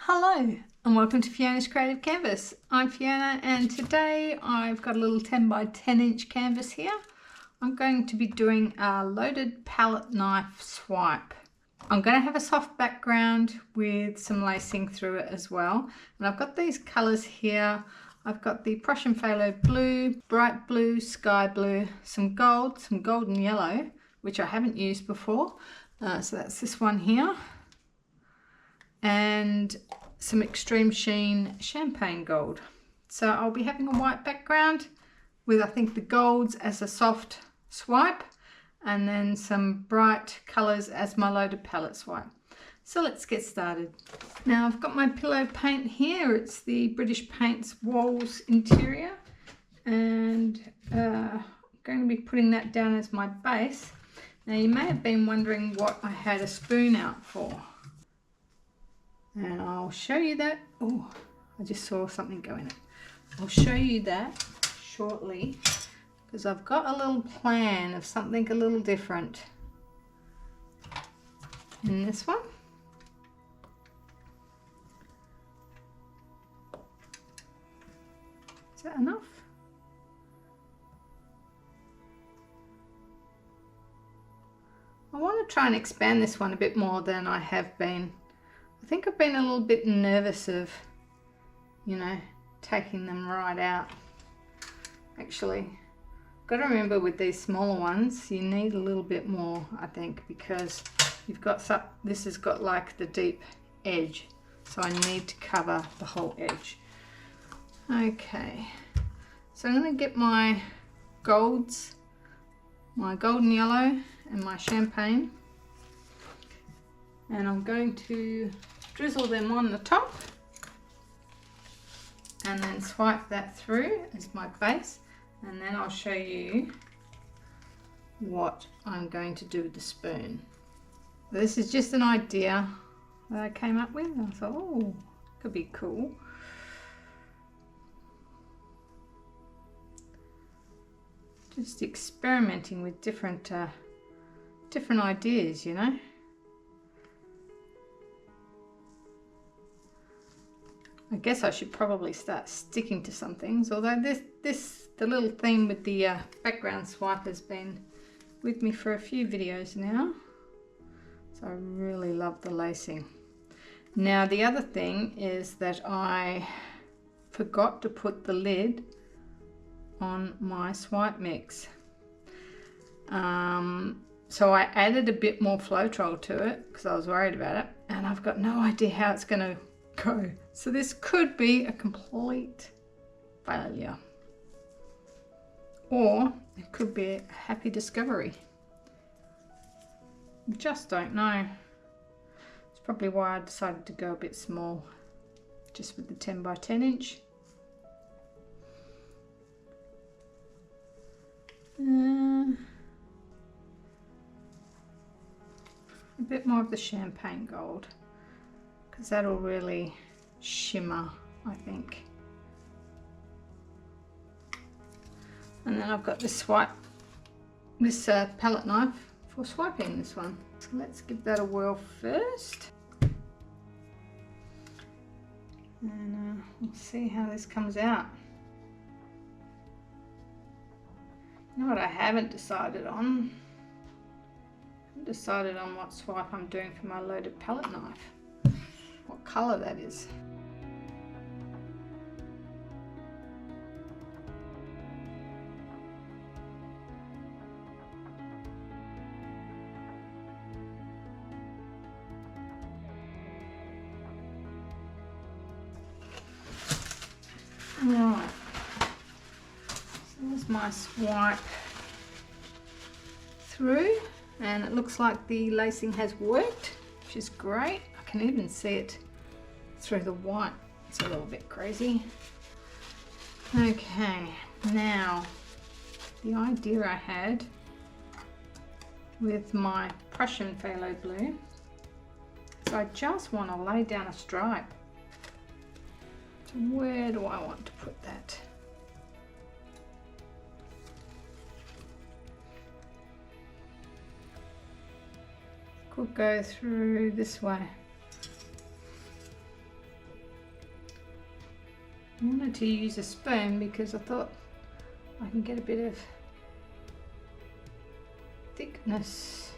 Hello and welcome to Fiona's Creative Canvas. I'm Fiona and today I've got a little 10 by 10 inch canvas here. I'm going to be doing a loaded palette knife swipe. I'm going to have a soft background with some lacing through it as well. And I've got these colours here. I've got the Prussian Phthalo blue, bright blue, sky blue, some gold, some golden yellow, which I haven't used before. So that's this one here. And some extreme sheen champagne gold. So I'll be having a white background with I think the golds as a soft swipe and then some bright colours as my loaded palette swipe. So let's get started. Now I've got my pillow paint here. It's the British Paints Walls Interior and I'm going to be putting that down as my base. Now you may have been wondering what I had a spoon out for. And I'll show you that. Oh, I just saw something go in it. I'll show you that shortly because I've got a little plan of something a little different in this one. Is that enough? I want to try and expand this one a bit more than I have been. I think I've been a little bit nervous of, you know, taking them right out. Actually, got to remember with these smaller ones, you need a little bit more, I think, because you've got this has got like the deep edge, so I need to cover the whole edge. Okay, so I'm going to get my golds, my golden yellow and my champagne, and I'm going to drizzle them on the top and then swipe that through as my base, and then I'll show you what I'm going to do with the spoon. This is just an idea that I came up with. I thought, oh, could be cool. Just experimenting with different ideas, you know. I guess I should probably start sticking to some things, although the little theme with the background swipe has been with me for a few videos now. So I really love the lacing. Now the other thing is that I forgot to put the lid on my swipe mix. So I added a bit more Floetrol to it because I was worried about it, and I've got no idea how it's going to go. So this could be a complete failure, or it could be a happy discovery. Just don't know. It's probably why I decided to go a bit small, just with the 10 by 10 inch. A bit more of the champagne gold, because that'll really shimmer, I think. And then I've got this palette knife for swiping this one. So let's give that a whirl first. And we'll see how this comes out. You know what I haven't decided on? I haven't decided on what swipe I'm doing for my loaded palette knife. What colour that is. Right, so there's my swipe through, and it looks like the lacing has worked, which is great. I can even see it through the white. It's a little bit crazy. Okay, now the idea I had with my Prussian Phthalo blue is I just want to lay down a stripe. So where do I want to put that? Could go through this way. I wanted to use a spoon because I thought I can get a bit of thickness.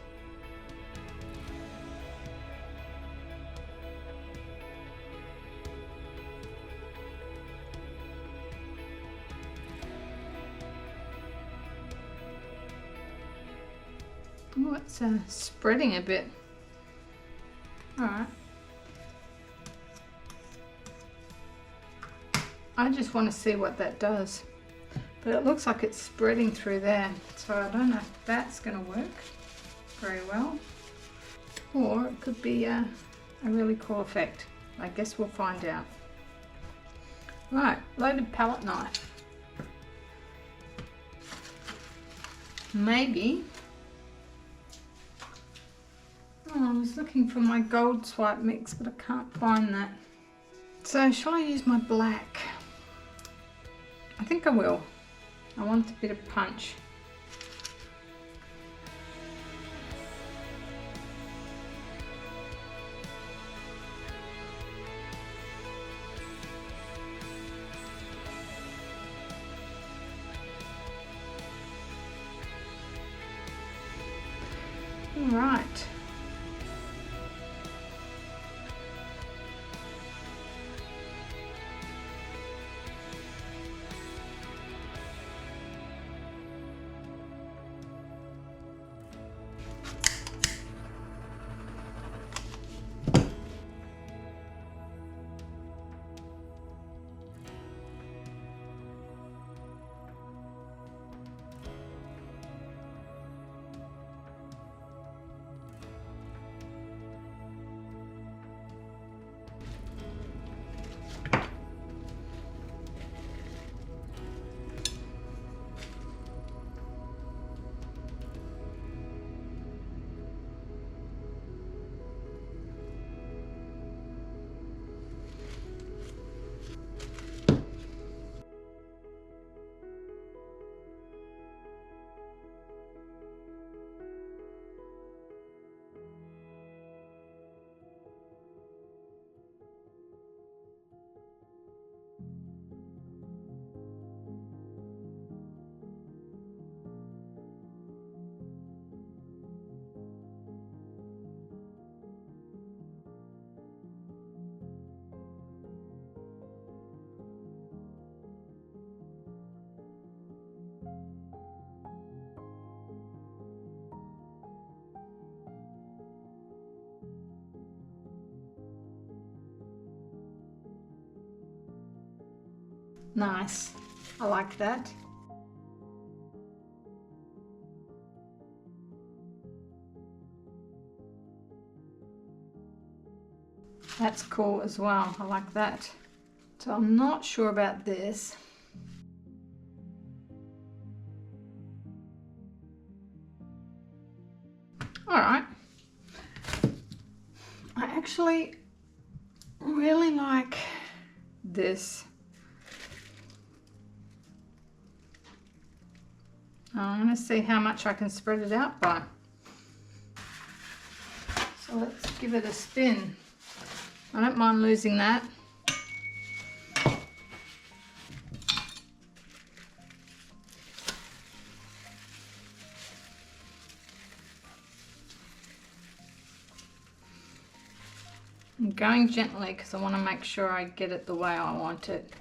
Oh, it's spreading a bit. Alright. I just want to see what that does. But it looks like it's spreading through there. So I don't know if that's going to work very well. Or it could be a really cool effect. I guess we'll find out. Right, loaded palette knife. Maybe. Oh, I was looking for my gold swipe mix, but I can't find that. So shall I use my black? I think I will. I want a bit of punch. All right. Nice. I like that. That's cool as well. I like that. So I'm not sure about this. All right. I actually really like this. I'm going to see how much I can spread it out by. So let's give it a spin. I don't mind losing that. I'm going gently because I want to make sure I get it the way I want it.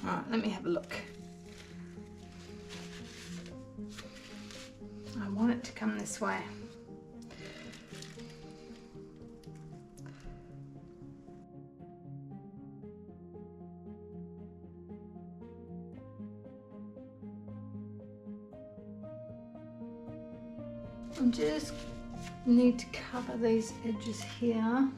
All right, let me have a look. I want it to come this way. I just need to cover these edges here.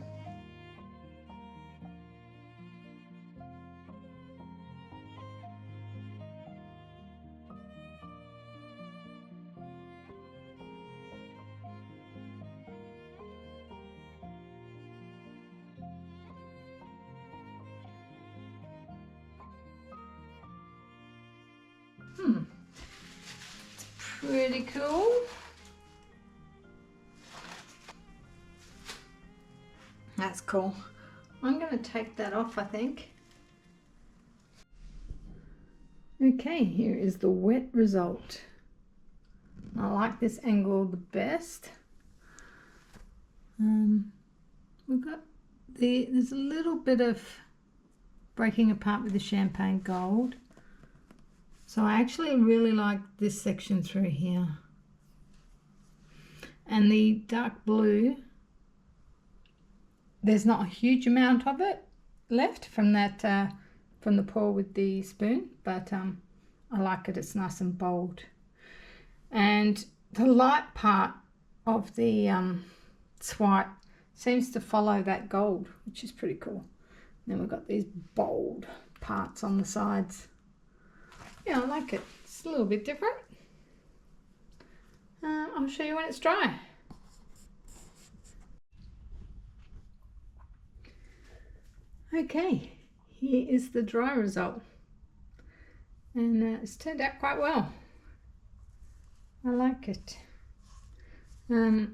Pretty cool. That's cool. I'm going to take that off, I think. Okay, here is the wet result. I like this angle the best. We've got there's a little bit of breaking apart with the champagne gold. So I actually really like this section through here. And the dark blue, there's not a huge amount of it left from that from the pour with the spoon, but I like it. It's nice and bold. And the light part of the swipe seems to follow that gold, which is pretty cool. Then we've got these bold parts on the sides. Yeah, I like it. It's a little bit different. I'll show you when it's dry. Okay, here is the dry result. And it's turned out quite well. I like it. I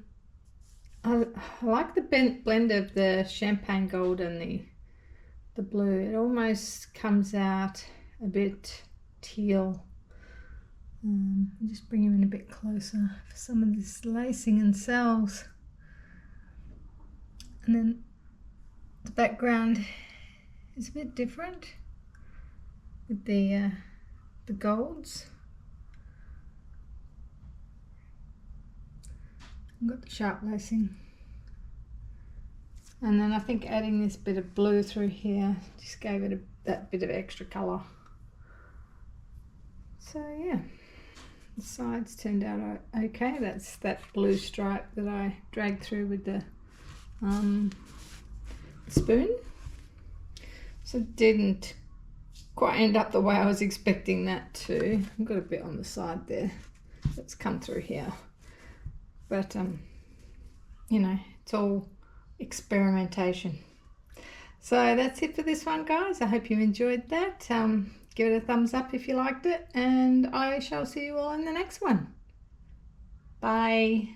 like the blend of the champagne gold and the blue. It almost comes out a bit teal. I'll just bring him in a bit closer for some of this lacing and cells. And then the background is a bit different with the golds. I've got the sharp lacing. And then I think adding this bit of blue through here just gave it that bit of extra colour. So yeah, the sides turned out okay. That's that blue stripe that I dragged through with the spoon. So it didn't quite end up the way I was expecting that to. I've got a bit on the side there that's come through here. But, you know, it's all experimentation. So that's it for this one, guys. I hope you enjoyed that. Give it a thumbs up if you liked it, and I shall see you all in the next one. Bye.